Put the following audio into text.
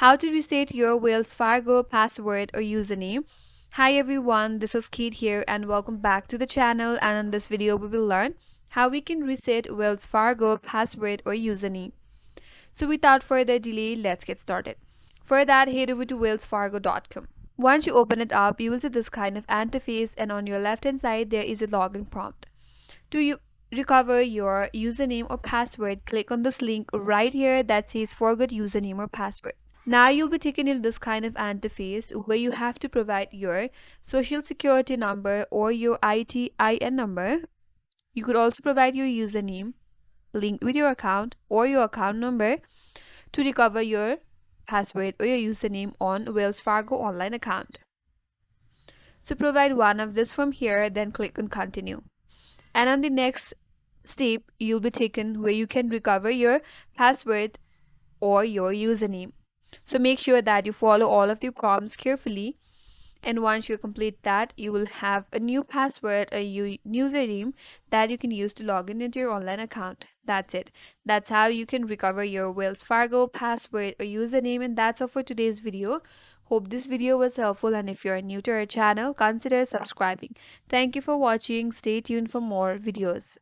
How to reset your Wells Fargo password or username. Hi everyone, this is Kate here and welcome back to the channel, and in this video we will learn how we can reset Wells Fargo password or username. So without further delay, let's get started. For that, head over to wellsfargo.com. Once you open it up, you will see this kind of interface, and on your left hand side there is a login prompt. To recover your username or password, click on this link right here that says forgot username or password. Now you'll be taken into this kind of interface where you have to provide your social security number or your ITIN number. You could also provide your username linked with your account or your account number to recover your password or your username on Wells Fargo online account. So provide one of this from here, then click on continue. And on the next step, you'll be taken where you can recover your password or your username. So make sure that you follow all of the prompts carefully, and once you complete that, you will have a new password or username that you can use to log in into your online account. That's it. That's how you can recover your Wells Fargo password or username, and that's all for today's video. Hope this video was helpful, and if you are new to our channel, consider subscribing. Thank you for watching. Stay tuned for more videos.